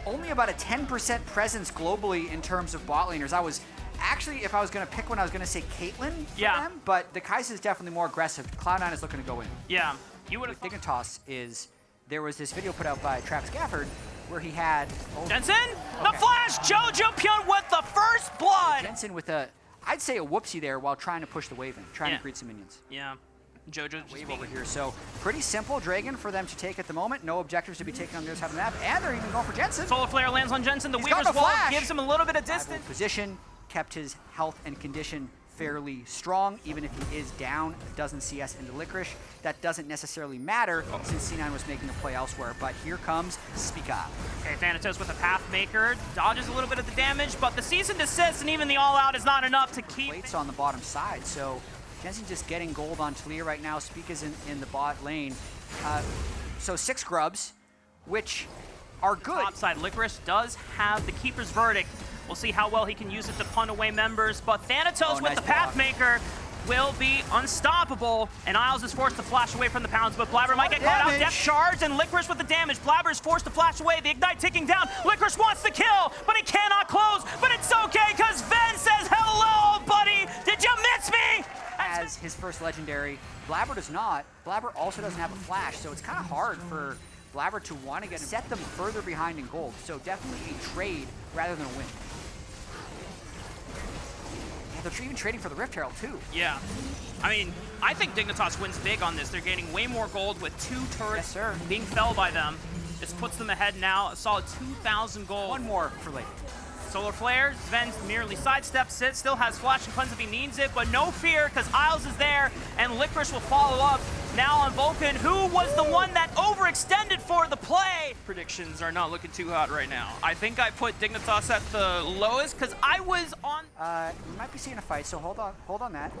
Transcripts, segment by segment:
only about a 10% presence globally in terms of bot laners. I was actually, if I was going to pick one, I was going to say Caitlyn for them, but the Kai'Sa is definitely more aggressive. Cloud9 is looking to go in. Yeah, you would have. Dignitas is, there was this video put out by Travis Gafford where he had... Jensen, the flash, Jojo Pyun with the first blood! Jensen with a, I'd say a whoopsie there while trying to push the wave in, trying to greet some minions. Yeah. Jojo wave over here, so pretty simple Dragon for them to take at the moment. No objectives to be taken on the other side of the map, and they're even going for Jensen. Solar Flare lands on Jensen. The Weaver's Wall gives him a little bit of distance. Position, kept his health and condition fairly strong, even if he is down a dozen CS into Licorice. That doesn't necessarily matter since C9 was making a play elsewhere, but here comes Spica. Okay, Thanatos with a Pathmaker, dodges a little bit of the damage, but the cease and desist and even the all-out is not enough to keep... Plates on the bottom side, so Jensen just getting gold on Talia right now. Spica's in the bot lane. So 6 grubs, which are good. Top side, Licorice does have the Keeper's Verdict. We'll see how well he can use it to punt away members, but Thanatos with the Pathmaker will be unstoppable, and Isles is forced to flash away from the pounds, but Blabber might get caught out. Depth charge, and Licorice with the damage. Blabber is forced to flash away. The Ignite ticking down. Licorice wants the kill, but he cannot close, but it's okay, because Ven says, hello, buddy! Did you miss me? As his first legendary, Blabber does not. Blabber also doesn't have a flash, so it's kind of hard for Blabber to want to get set them further behind in gold. So definitely a trade rather than a win. Yeah, they're even trading for the Rift Herald too. Yeah. I mean, I think Dignitas wins big on this. They're gaining way more gold with 2 turrets being felled by them. This puts them ahead now. A solid 2,000 gold. One more for later. Solar Flare, Sven merely sidesteps it, still has Flash and Cleanse if he needs it, but no fear, because Isles is there, and Licorice will follow up now on Vulcan, who was the one that overextended for the play. Predictions are not looking too hot right now. I think I put Dignitas at the lowest, because I was on... You might be seeing a fight, so hold on that.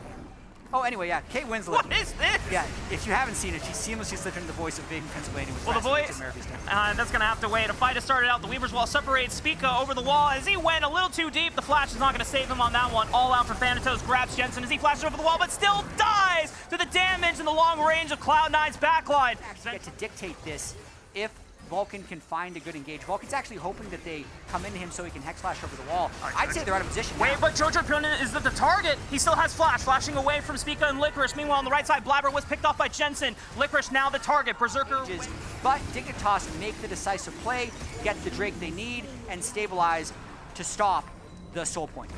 Oh, anyway, yeah, Kate Winslet. What is this? Yeah, if you haven't seen it, she seamlessly slipped into the voice of Big Pennsylvania. Well, the voice, that's going to have to wait. A fight has started out. The Weaver's Wall separates Spica over the wall. As he went a little too deep, the flash is not going to save him on that one. All out for Thanatos, grabs Jensen as he flashes over the wall, but still dies to the damage and the long range of Cloud9's backline. Actually get to dictate this if Vulcan can find a good engage. Vulcan's actually hoping that they come into him so he can hex flash over the wall. I'd say they're out of position now. Wait, but Jojo Pyun is the target. He still has flash, flashing away from Spica and Licorice. Meanwhile, on the right side, Blabber was picked off by Jensen. Licorice now the target. Berserker. But Dignitas make the decisive play, get the Drake they need, and stabilize to stop the soul point.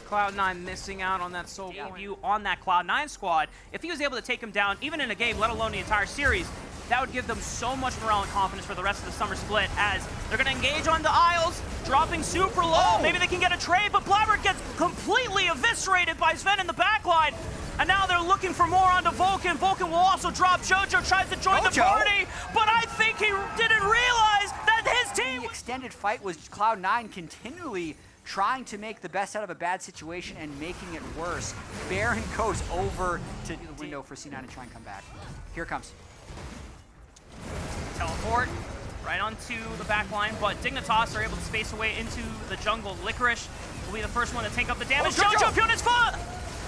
Cloud9 missing out on that soul point on that Cloud9 squad. If he was able to take him down, even in a game, let alone the entire series, that would give them so much morale and confidence for the rest of the summer split, as they're going to engage on the Isles, dropping super low. Maybe they can get a trade, but Blabber gets completely eviscerated by Sven in the backline. And now they're looking for more onto Vulcan. Vulcan will also drop. Jojo tries to join the party, but I think he didn't realize that his team... The extended fight was Cloud9 continually trying to make the best out of a bad situation and making it worse. Baron goes over to the window for C9 to try and come back. Here it comes. Teleport right onto the back line, but Dignitas are able to space away into the jungle. Licorice will be the first one to take up the damage. Jojo Pyun is foot!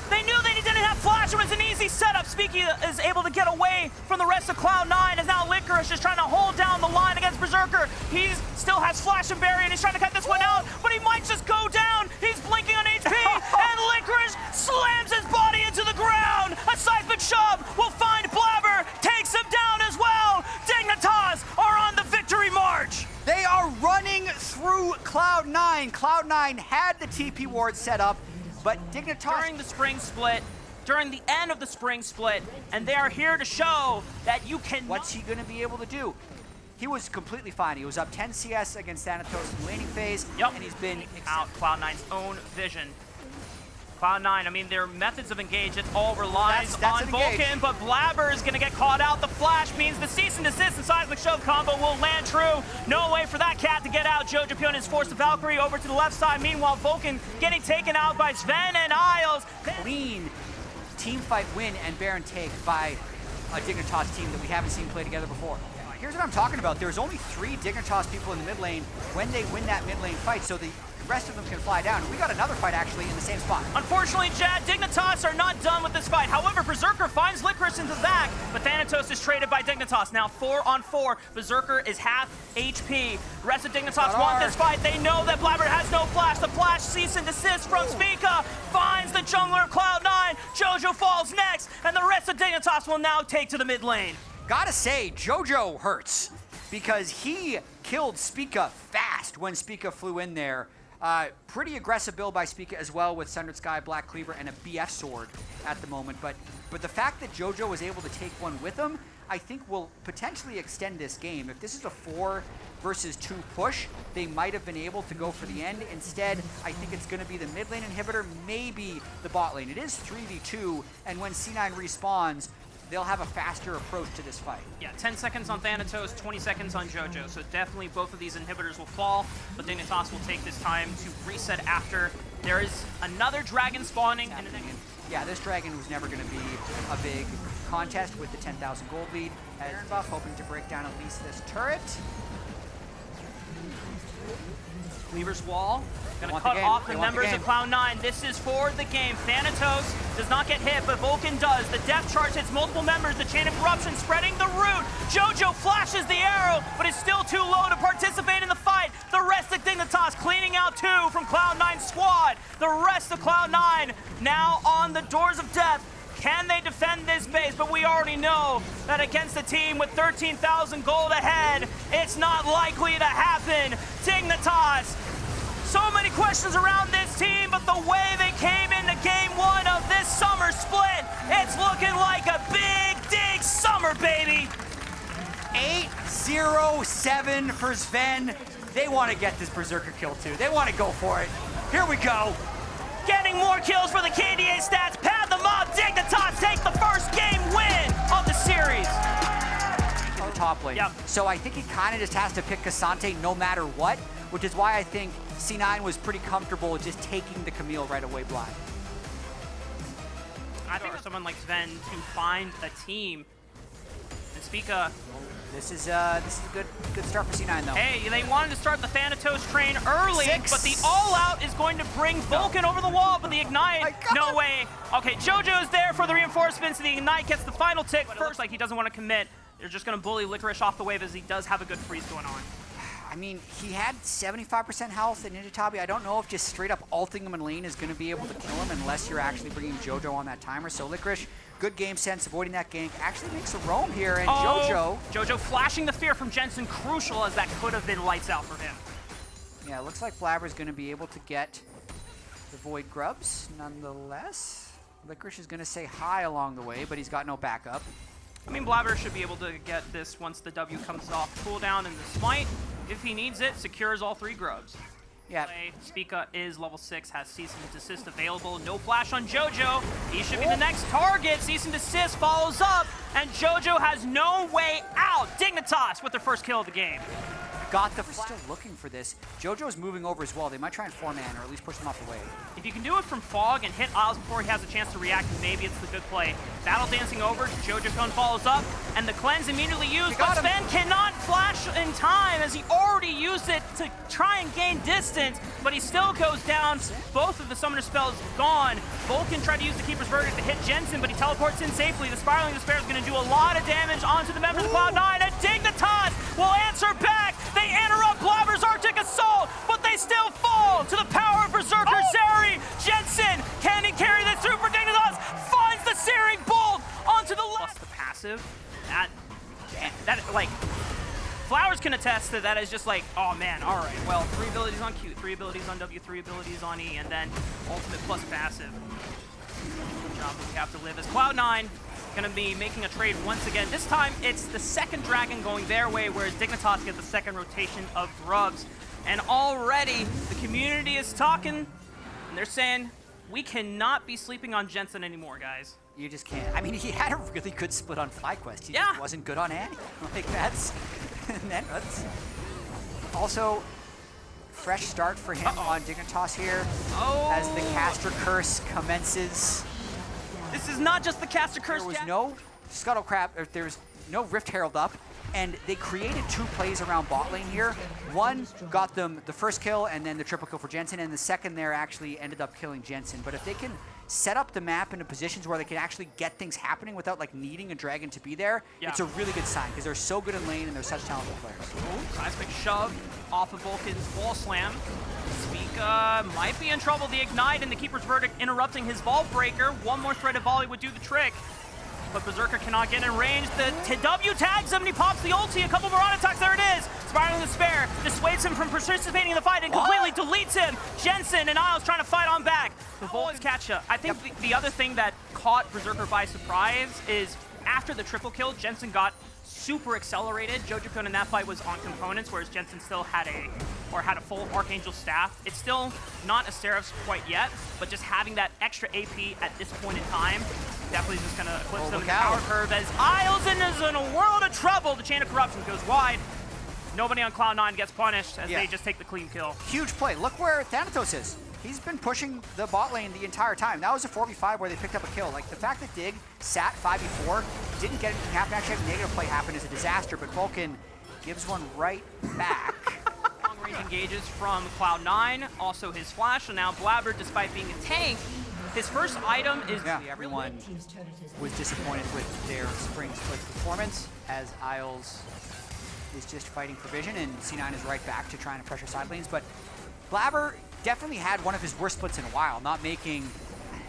They knew they didn't have flash. It was an easy setup. Spica is able to get away from the rest of Cloud9, as now Licorice is trying to hold down the line against Berserker. He still has flash and barrier, and he's trying to cut this one out, but he might just go down. He's blinking on HP, and Licorice slams his body into the ground. A seismic shove will find Blabber, takes him down as well. Dignitas are on the victory march. They are running through Cloud9. Cloud9 had the TP ward set up, but Dignitas... During the spring split, during the end of the spring split, and they are here to show that you can... What's he going to be able to do? He was completely fine. He was up 10 CS against Thanatos in the laning phase, and he's been... out Cloud9's own vision. Cloud9, I mean, their methods of engage, it all relies on Vulcan, but Blabber is going to get caught out. The flash means the cease and desist and seismic shove combo will land true. No way for that cat to get out. Jojo Pyun is forced to Valkyrie over to the left side. Meanwhile, Vulcan getting taken out by Sven and Isles. Clean team fight win and Baron take by a Dignitas team that we haven't seen play together before. here's what I'm talking about. There's only 3 Dignitas people in the mid lane when they win that mid lane fight, so the rest of them can fly down. We got another fight actually in the same spot. Unfortunately, Jad, Dignitas are not done with this fight. However, Berserker finds Licorice into the back, but Thanatos is traded by Dignitas. Now 4-on-4. Berserker is half HP. The rest of Dignitas want this fight. They know that Blabber has no flash. The flash cease and desist from Spica finds the jungler of Cloud9. Jojo falls next, and the rest of Dignitas will now take to the mid lane. Gotta say, Jojo hurts because he killed Spica fast when Spica flew in there. Pretty aggressive build by Spica as well with Sundered Sky, Black Cleaver, and a BF sword at the moment. But the fact that Jojo was able to take one with him, I think will potentially extend this game. If this is a 4 versus 2 push, they might have been able to go for the end. Instead, I think it's going to be the mid lane inhibitor, maybe the bot lane. It is 3v2, and when C9 respawns, they'll have a faster approach to this fight. Yeah, 10 seconds on Thanatos, 20 seconds on Jojo. So definitely both of these inhibitors will fall, but Dignitas will take this time to reset after. There is another dragon spawning. Yeah, this dragon was never going to be a big contest with the 10,000 gold lead. As Buff hoping to break down at least this turret. Cleaver's wall. Gonna cut off the members of Cloud9. This is for the game. Thanatos does not get hit, but Vulcan does. The death charge hits multiple members. The chain of corruption spreading the root. Jojo flashes the arrow, but is still too low to participate in the fight. The rest of Dignitas cleaning out 2 from Cloud9's squad. The rest of Cloud9 now on the doors of death. Can they defend this base? But we already know that against a team with 13,000 gold ahead, it's not likely to happen. Dignitas, so many questions around this team, but the way they came into game 1 of this summer split, it's looking like a big dig summer, baby. 8-0-7 for Sven. They want to get this Berserker kill too. They want to go for it. Here we go. Getting more kills for the KDA stats. Pad them up. Dignitas take the first game win of the series. On the top lane. Yep. So I think he kind of just has to pick K'Sante no matter what, which is why I think C9 was pretty comfortable just taking the Camille right away blind. I think for someone like Sven to find a team and Spica. This is a good start for C9 though. Hey, they wanted to start the Thanatos train early, 6. but the all-out is going to bring Vulcan over the wall, but the Ignite, no way. Okay, Jojo is there for the reinforcements, and the Ignite gets the final tick. But it looks like he doesn't want to commit. They're just going to bully Licorice off the wave as he does have a good freeze going on. I mean, he had 75% health in Ninja Tabi. I don't know if just straight up ulting him in lane is going to be able to kill him unless you're actually bringing Jojo on that timer. So Licorice, good game sense, avoiding that gank, actually makes a roam here, and Jojo flashing the fear from Jensen, crucial as that could have been lights out for him. Yeah, it looks like Blabber's going to be able to get the Void Grubs nonetheless. Licorice is going to say hi along the way, but he's got no backup. I mean, Blabber should be able to get this once the W comes off. Cooldown and the smite, if he needs it, secures all 3 grubs. Yeah. Spica is level 6, has cease and desist available. No flash on Jojo. He should be the next target. Cease and desist follows up, and Jojo has no way out. Dignitas with their first kill of the game. Got the flash. Still looking for this. Jojo's moving over as well. They might try and 4-man or at least push him off the way. If you can do it from Fog and hit Isles before he has a chance to react, maybe it's the good play. Battle dancing over, Jojo Cone follows up, and the cleanse immediately used, but Sven cannot flash in time as he already used it to try and gain distance, but he still goes down. Both of the summoner spells gone. Vulcan tried to use the Keeper's Verdict to hit Jensen, but he teleports in safely. The Spiraling Despair is going to do a lot of damage onto the members of Cloud9, and Dignitas will answer back. They interrupt Blabber's Arctic Assault, but they still fall to the power of Berserker Zeri. Jensen, can he carry this through for Dignitas? Finds the Searing Bolt onto the left. Plus the passive, that like, Flowers can attest that is just like, oh man, all right, well, 3 abilities on Q, 3 abilities on W, 3 abilities on E, and then ultimate plus passive. Good job we have to live as Cloud9 gonna be making a trade once again. This time, it's the second dragon going their way, whereas Dignitas get the second rotation of grubs. And already, the community is talking, and they're saying, we cannot be sleeping on Jensen anymore, guys. You just can't. I mean, he had a really good split on FlyQuest. He just wasn't good on Annie. Like, that's also fresh start for him on Dignitas here as the caster curse commences. This is not just the caster curse. There was no Scuttle Crab, or there was no Rift Herald up. and they created 2 plays around bot lane here. One got them the first kill and then the triple kill for Jensen, and the second there actually ended up killing Jensen. But if they can set up the map into positions where they can actually get things happening without like needing a dragon to be there, it's a really good sign because they're so good in lane and they're such talented players. Ooh, seismic shove off of Vulcan's wall slam. Spica might be in trouble. The ignite and the keeper's verdict interrupting his vault breaker. One more threaded volley would do the trick. But Berserker cannot get in range. The W tags him and he pops the ulti. A couple more on attacks. There it is. Spiraling Despair dissuades him from participating in the fight and completely deletes him. Jensen and Isles trying to fight on back. The Volts catch up. I think the other thing that caught Berserker by surprise is after the triple kill, Jensen got super accelerated. Jojo in that fight was on components, whereas Jensen still had a full Archangel staff. It's still not a Seraph's quite yet, but just having that extra AP at this point in time definitely just gonna eclipse them in the power curve as Isles is in a world of trouble. The Chain of Corruption goes wide. Nobody on Cloud9 gets punished as they just take the clean kill. Huge play. Look where Thanatos is. He's been pushing the bot lane the entire time. That was a 4v5 where they picked up a kill. Like, the fact that Dig sat 5v4, didn't get anything happen, actually had a negative play happen is a disaster, but Vulcan gives one right back. Long range engages from Cloud9, also his flash, and now Blabber, despite being a tank, his first item is... Yeah, everyone was disappointed with their spring split performance as Isles is just fighting for vision, and C9 is right back to trying to pressure side lanes, but Blabber definitely had one of his worst splits in a while, not making,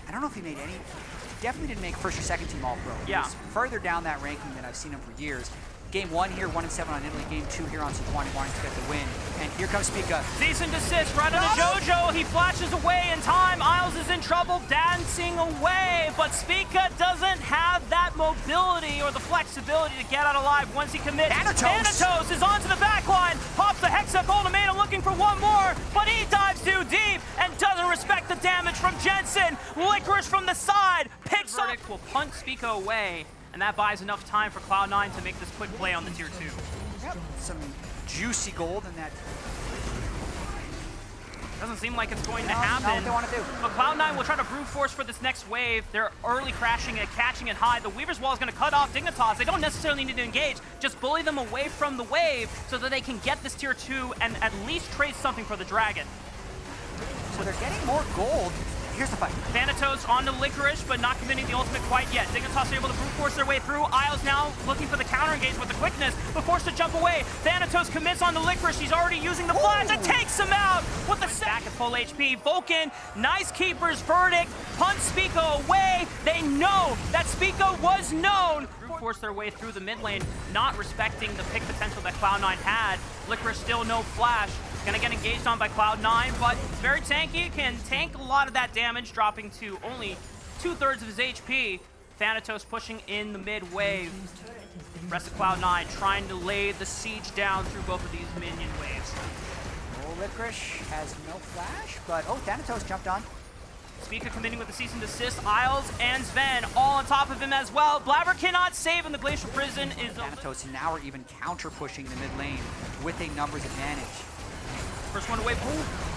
I don't know if he made any, he definitely didn't make first or second team All-Pro. Yeah. He's further down that ranking than I've seen him for years. Game 1 here, 1-7 on Italy. Game 2 here on Sejuani, wanting to get the win. And here comes Spica. Cease and desist right on the Jojo. He flashes away in time. Isles is in trouble, dancing away. But Spica doesn't have that mobility or the flexibility to get out alive once he commits. Thanatos is onto the back line. Pops the Hextech ultimatum looking for one more. But he dives too deep and doesn't respect the damage from Jensen. Licorice from the side. Picks up. Will punt Spica away. And that buys enough time for Cloud9 to make this quick play on the tier 2. Yep, some juicy gold in that. Doesn't seem like it's going to happen. Not what they want to do. But Cloud9 will try to brute force for this next wave. They're early crashing it, catching it high. The Weaver's Wall is going to cut off Dignitas. They don't necessarily need to engage. Just bully them away from the wave so that they can get this tier 2 and at least trade something for the Dragon. So they're getting more gold. Here's the fight. Thanatos onto Licorice, but not committing the ultimate quite yet. Dignitas are able to brute force their way through. Isles now looking for the counter engage with the quickness, but forced to jump away. Thanatos commits onto Licorice. He's already using the flash and takes him out with the back at full HP. Vulcan, nice keeper's verdict. Punt Spica away. They know that Spica was known. Brute force their way through the mid lane, not respecting the pick potential that Cloud9 had. Licorice still no flash. Gonna get engaged on by Cloud9, but it's very tanky, can tank a lot of that damage, dropping to only 2/3 of his HP. Thanatos pushing in the mid wave. Rest of Cloud9 trying to lay the siege down through both of these minion waves. Oh, Licorice has no flash, but Thanatos jumped on. Spica committing with the cease and desist. Isles and Sven all on top of him as well. Blabber cannot save, and the Glacial Prison is... Thanatos now are even counter-pushing the mid lane with a numbers advantage. First one away.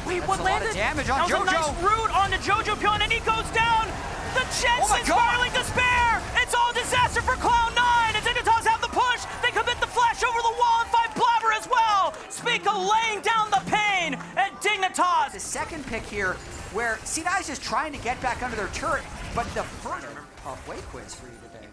Wait, That's what landed? A lot of damage on that was Jojo. A nice root on the Jojo Pion, and he goes down. The Jensen spiraling despair. It's all disaster for Cloud9. And Dignitas have the push. They commit the flash over the wall and fight Blabber as well. Spica laying down the pain, and Dignitas. The second pick here, where C9 is just trying to get back under their turret, but the first halfway quiz for you today.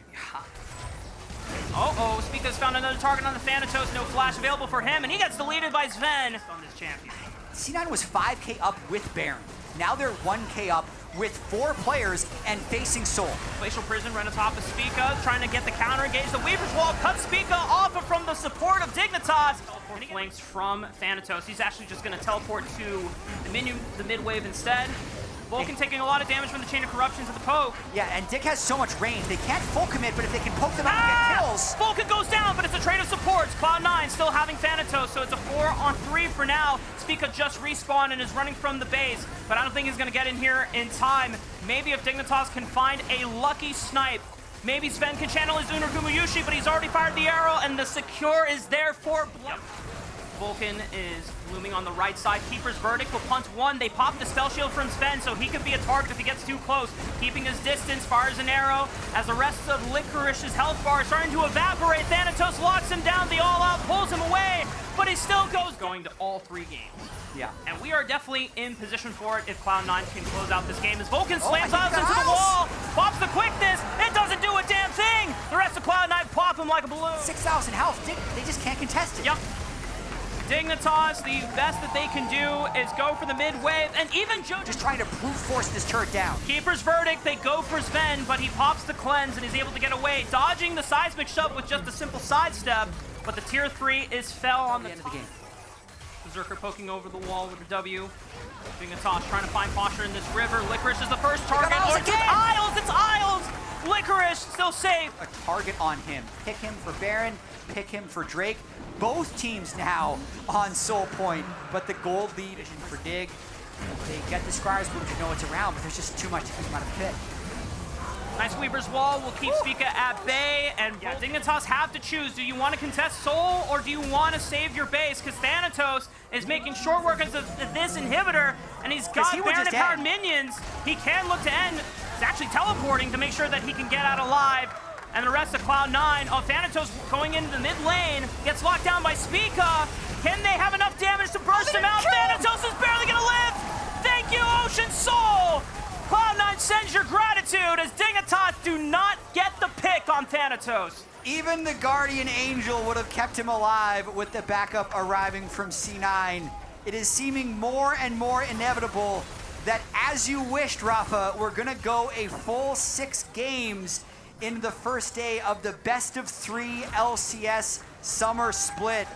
Uh-oh, Spica's found another target on the Thanatos, no flash available for him, and he gets deleted by Sven on this champion. C9 was 5k up with Baron. Now they're 1k up with 4 players and facing Soul. Glacial Prison right on top of Spica, trying to get the counter engage. The Weaver's Wall cuts Spica off from the support of Dignitas. And he flanks from Thanatos. He's actually just going to teleport to the mid wave instead. Vulcan taking a lot of damage from the Chain of Corruption to the poke. Yeah, and Dick has so much range. They can't full commit, but if they can poke them out and get kills. Vulcan goes down, but it's a trade of supports. Cloud9 still having Thanatos, so it's a 4-on-3 for now. Spica just respawned and is running from the base, but I don't think he's going to get in here in time. Maybe if Dignitas can find a lucky snipe. Maybe Sven can channel his Unagumu Yushi, but he's already fired the arrow, and the secure is there for Blood. Vulcan is looming on the right side. Keeper's Verdict will punt one. They pop the spell shield from Sven, so he could be a target if he gets too close. Keeping his distance, fires an arrow. As the rest of Licorice's health bar is starting to evaporate, Thanatos locks him down. The all-out pulls him away, but he still goes going to all 3 games. Yeah. And we are definitely in position for it if Cloud9 can close out this game. As Vulcan slams Isles into the wall, pops the quickness, it doesn't do a damn thing! The rest of Cloud9 pop him like a balloon. 6,000 health, they just can't contest it. Yep. Dignitas, the best that they can do is go for the mid wave, and even Joe just trying to brute force this turret down. Keeper's Verdict, they go for Sven, but he pops the cleanse and is able to get away, dodging the seismic shove with just a simple sidestep, but the tier 3 is fell on the end of the game. Berserker poking over the wall with the W. Dignitas trying to find posture in this river. Licorice is the first target. Isles It's Isles! It's Isles! Licorice still safe. A target on him. Pick him for Baron, pick him for Drake. Both teams now on Soul Point, but the gold lead is for Dig. They get the Scryer's Boom to know it's around, but there's just too much to keep him out of the pit. Nice Weaver's Wall will keep Spica at bay, and Dignitas have to choose. Do you want to contest Soul, or do you want to save your base? Because Thanatos is making short work of this inhibitor, and he's got Baron-powered minions. He can look to end. He's actually teleporting to make sure that he can get out alive. And the rest of Cloud9, Thanatos going into the mid lane, gets locked down by Spica. Can they have enough damage to burst him out? Thanatos is barely going to live. Thank you, Ocean Soul. Cloud9 sends your gratitude as Dignitas do not get the pick on Thanatos. Even the Guardian Angel would have kept him alive with the backup arriving from C9. It is seeming more and more inevitable that, as you wished, Rafa, we're gonna go a full 6 games in the first day of the best of 3 LCS summer split.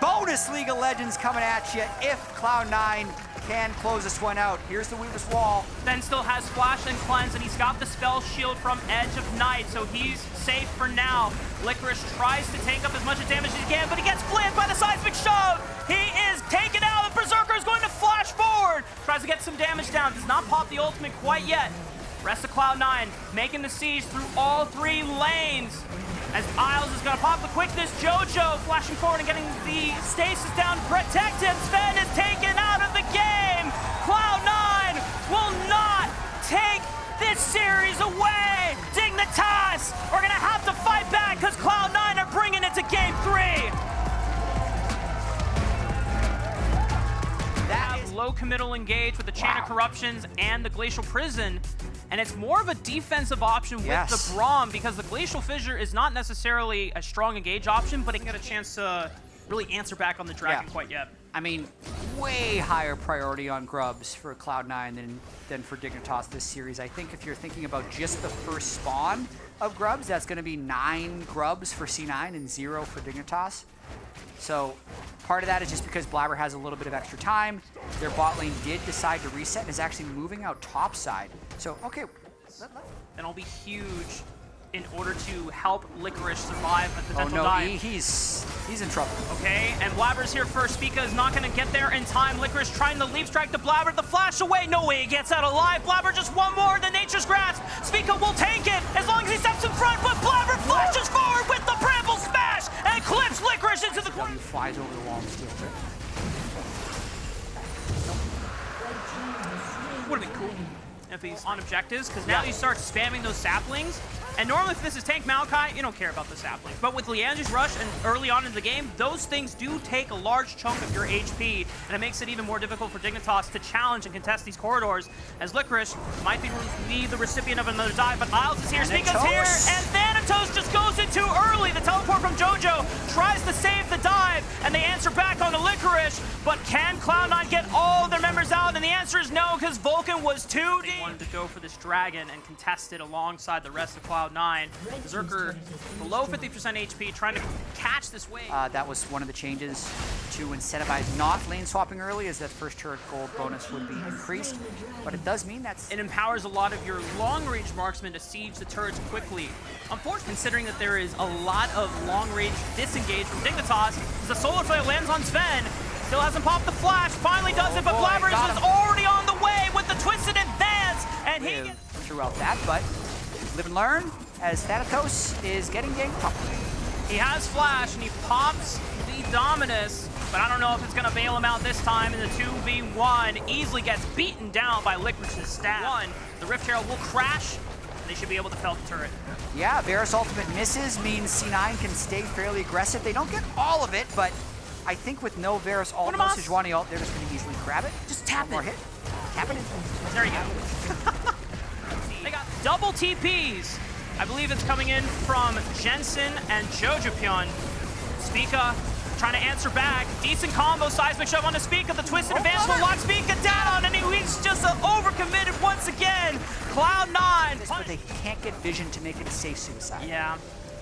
Bonus League of Legends coming at you if Cloud9 can close this one out. Here's the Weaver's Wall. Then still has Flash and Cleanse, and he's got the spell shield from Edge of Night, so he's safe for now. Licorice tries to take up as much damage as he can, but he gets flanked by the seismic shove. He is taken out, and Berserker is going to flash forward. Tries to get some damage down, does not pop the ultimate quite yet. Rest of Cloud9 making the siege through all 3 lanes. As Isles is going to pop the quickness, JoJo flashing forward and getting the stasis down to protect him. Sven is taken out of the game. Cloud9 will not take this series away. Dignitas are going to have to fight back because Cloud9 are bringing it to game 3. That is low committal engage with the Chain of Corruptions and the Glacial Prison. And it's more of a defensive option with the Braum because the Glacial Fissure is not necessarily a strong engage option, but it can get a chance to really answer back on the Dragon quite yet. I mean, way higher priority on Grubs for Cloud9 than for Dignitas this series. I think if you're thinking about just the first spawn of Grubs, that's going to be 9 Grubs for C9 and 0 for Dignitas. So part of that is just because Blabber has a little bit of extra time. Their bot lane did decide to reset and is actually moving out top side. So, okay. That'll be huge in order to help Licorice survive a potential no, dive. he's in trouble. Okay, and Blabber's here first. Spica is not going to get there in time. Licorice trying to leap strike the Blabber. The flash away. No way he gets out alive. Blabber just one more than Nature's Grasp. Spica will take it as long as he steps in front, but Blabber flashes forward with the Bramble Smash and clips Licorice into the corner. Flies over the wall and steals it. Would have been cool if he's on objectives, because now you start spamming those saplings. And normally if this is Tank Maokai, you don't care about the saplings. But with Liandry's Rush and early on in the game, those things do take a large chunk of your HP, and it makes it even more difficult for Dignitas to challenge and contest these corridors, as Licorice might be the recipient of another dive, but Isles is here, Spica's here, and Thanatos just goes in too early. The teleport from JoJo tries to save the dive, and they answer back on the Licorice, but can Cloud9 get all of their members out? And the answer is no, because Vulcan was too deep. They wanted to go for this dragon and contest it alongside the rest of Cloud9. Berserker below 50% HP, trying to catch this wave. That was one of the changes to incentivize not lane swapping early, as that first turret gold bonus would be increased. But it does mean it empowers a lot of your long-range marksmen to siege the turrets quickly. Unfortunately, considering that there is a lot of long-range disengage from Dignitas, as the Solar Flare lands on Sven, still hasn't popped the flash, finally does it, but Blabber is already on the way with the Twisted Advance, and he gets throughout that, but live and learn as Thanatos is getting ganked up. He has flash and he pops the Dominus, but I don't know if it's gonna bail him out this time in the 2v1. Easily gets beaten down by Licorice's staff. The Rift Herald will crash. They should be able to fell the turret. Yeah, Varus ultimate misses means C9 can stay fairly aggressive. They don't get all of it, but I think with no Varus ult, no Sejuani ult, they're just gonna easily grab it. Just tap it. More hit. Tap it in. There you go. They got double TPs. I believe it's coming in from Jensen and Jojopion. Spica trying to answer back. Decent combo, seismic shove on the Spica. The twisted advance will lock Spica down, and he's just overcommitted once again. Cloud9. But they can't get vision to make it a safe suicide. Yeah.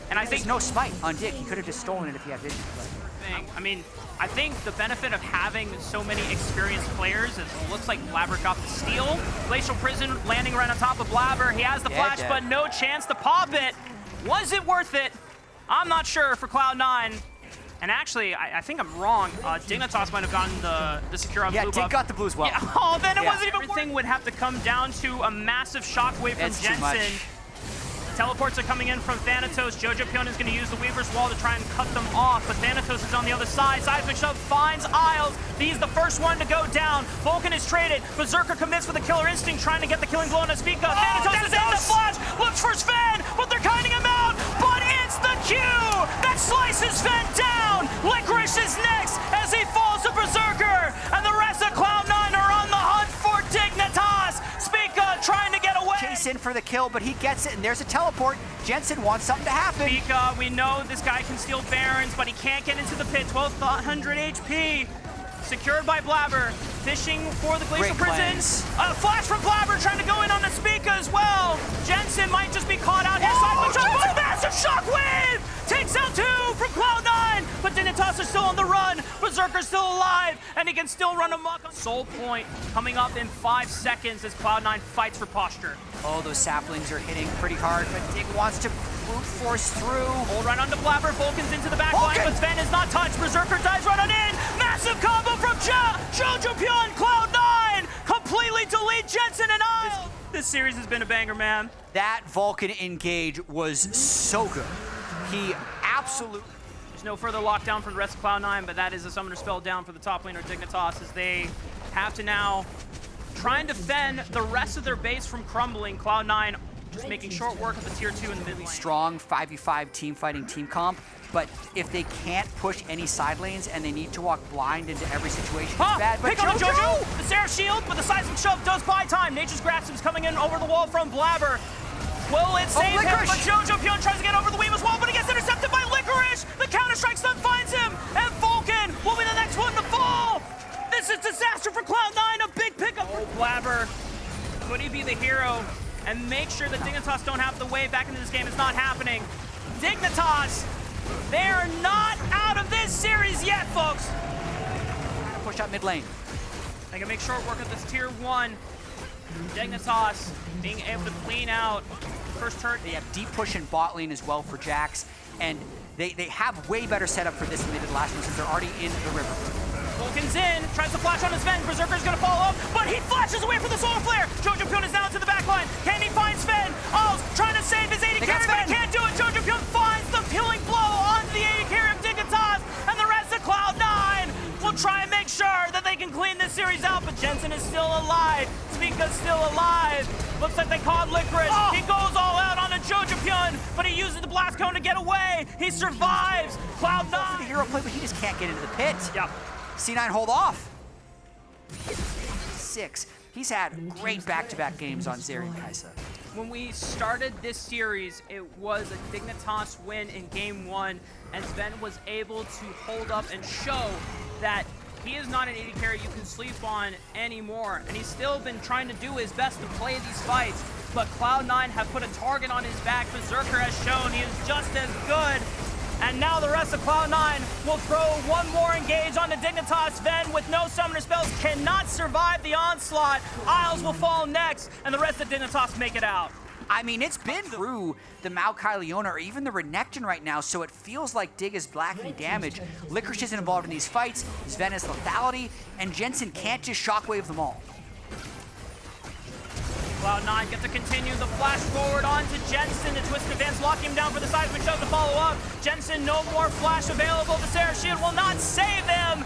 And I think there's no smite on Dig. He could have just stolen it if he had vision. I mean, I think the benefit of having so many experienced players is it looks like Blabber got the steal. Glacial Prison landing right on top of Blabber. He has the flash, but no chance to pop it. Was it worth it? I'm not sure for Cloud9. And actually, I think I'm wrong. Dignitas might have gotten the secure on blue buff. Yeah, Dig got the blue as well. Yeah. Oh, then it wasn't even Everything would have to come down to a massive shockwave from Jensen. Teleports are coming in from Thanatos. Jojopion is going to use the Weaver's Wall to try and cut them off, but Thanatos is on the other side. Seismic Shove finds Isles. He's the first one to go down. Vulcan is traded. Berserker commits with the Killer Instinct, trying to get the killing blow on Spica. Thanatos is in the flash, looks for Sven, but they're kiting him out. But it's the Q that slices Sven down. Licorice is next as he falls to Berserker, and the rest of Cloud9 are on the hunt for Dignitas. Spica trying to get away. Chase in for the kill, but he gets it, and there's a teleport. Jensen wants something to happen. Spica, we know this guy can steal Barons, but he can't get into the pit. 1200 HP. Secured by Blabber. Fishing for the Glacial Prison. Flash from Blabber trying to go in on the Spica as well. Jensen might just be caught out here. Oh, massive shockwave! Takes out two from Cloud9, but Dignitas is still on the run. Berserker's still alive, and he can still run amok. Soul Point coming up in 5 seconds as Cloud9 fights for posture. Oh, those saplings are hitting pretty hard, but Dig wants to brute force through. Hold right onto Blabber. Vulcan's into the back line, but Sven is not touched. Berserker dives right on in. Massive combo from Jojopion. Cloud9 completely delete Jensen and Isles. This series has been a banger, man. That Vulcan engage was so good. He absolutely... There's no further lockdown for the rest of Cloud9, but that is a summoner spell down for the top laner Dignitas as they have to now try and defend the rest of their base from crumbling. Cloud9 just making short work of the tier 2 in the mid lane. Strong 5v5 team fighting team comp, but if they can't push any side lanes and they need to walk blind into every situation, it's bad. But pick on the Jojo! The Seraph Shield, but the Seismic Shove does buy time. Nature's Grasp is coming in over the wall from Blabber. Will it save him? But Jojopion tries to get over the Weaver's Wall, but he gets intercepted by Licorice! The Counter-Strike stun finds him! And Vulcan will be the next one to fall! This is disaster for Cloud9, a big pickup! Oh, Blabber, could he be the hero and make sure that Dignitas don't have the wave back into this game? It's not happening. Dignitas, they're not out of this series yet, folks! Push out mid lane. They can make short work of this tier 1. Dignitas being able to clean out first turret. They have deep push in bot lane as well for Jax, and they have way better setup for this than they did last one since they're already in the river. Vulcan's in, tries to flash on his Sven. Berserker's gonna follow up, but he flashes away from the Solar Flare. Jojopion is down to the back line. Can he find Sven? Al's trying to save his AD carry, but he can't do it. Jojopion finds the killing blow on the AD carry of Dignitas, and the rest of Cloud9 will try and make sure that they can clean this series out, but Jensen is still alive. Spica's still alive. Looks like they caught Licorice. He goes all out on a Jojopion, but he uses the blast cone to get away. He survives. Cloud9. The hero play, but he just can't get into the pit. Yep. C9 hold off. 6. He's had great back-to-back games on Zeri and Kai'Sa. When we started this series, it was a Dignitas win in game 1, and Sven was able to hold up and show that he is not an AD carry you can sleep on anymore, and he's still been trying to do his best to play these fights, but Cloud9 have put a target on his back. Berserker has shown he is just as good, and now the rest of Cloud9 will throw one more engage on the Dignitas. Sven, with no summoner spells, cannot survive the onslaught. Isles will fall next, and the rest of Dignitas make it out. I mean, it's been through the Maokai Leona or even the Renekton right now, so it feels like Dig is lacking damage. Licorice isn't involved in these fights, Sven has lethality, and Jensen can't just shockwave them all. Cloud9 gets to continue the flash forward onto Jensen. The twisted advance locking him down for the Seismic Shove to follow up. Jensen, no more flash available. The Seraph Shield will not save him.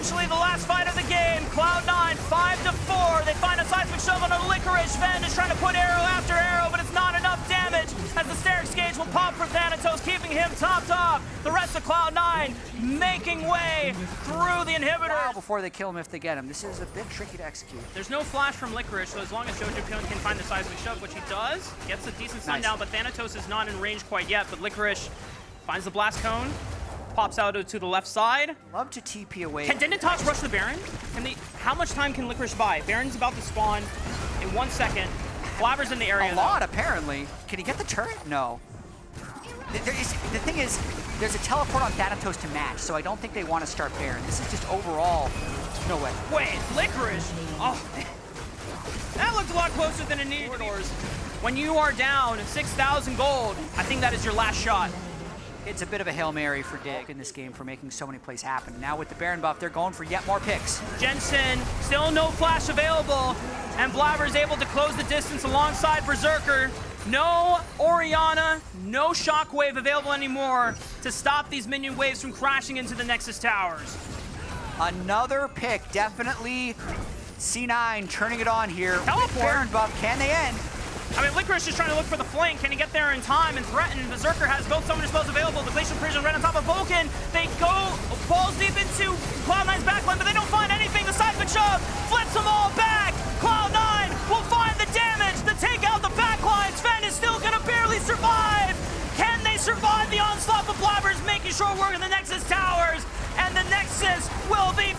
Potentially the last fight of the game. Cloud9, 5-4. They find a seismic shove on a Licorice. Ven is trying to put arrow after arrow, but it's not enough damage as the Sterix gauge will pop for Thanatos, keeping him topped off. The rest of Cloud9 making way through the inhibitor. Before they kill him if they get him. This is a bit tricky to execute. There's no flash from Licorice, so as long as Jojo Pyun can find the seismic shove, which he does, gets a decent stun down, but Thanatos is not in range quite yet, but Licorice finds the blast cone, pops out to the left side. Love to TP away. Can Dignitas rush the Baron? How much time can Licorice buy? Baron's about to spawn in 1 second. Blabber's in the area. A lot, apparently. Can he get the turret? No. The thing is, there's a teleport on Thanatos to match, so I don't think they want to start Baron. This is just overall, no way. Wait, Licorice? Oh, that looked a lot closer than it needed. When you are down 6,000 gold, I think that is your last shot. It's a bit of a Hail Mary for Dig in this game for making so many plays happen. Now with the Baron buff, they're going for yet more picks. Jensen, still no flash available, and Blabber's able to close the distance alongside Berserker. No Orianna, no Shockwave available anymore to stop these minion waves from crashing into the Nexus towers. Another pick, definitely C9 turning it on here. Teleport. Baron buff, can they end? I mean, Licorice is trying to look for the flank. Can he get there in time and threaten? Berserker has both summoner spells available. The Glacial Prison right on top of Vulcan. They go balls deep into Cloud9's backline, but they don't find anything. The seismic shove flips them all back. Cloud9 will find the damage to take out the backline. Sven is still going to barely survive. Can they survive the onslaught? But Blabber's making sure we're in the Nexus towers, and the Nexus will be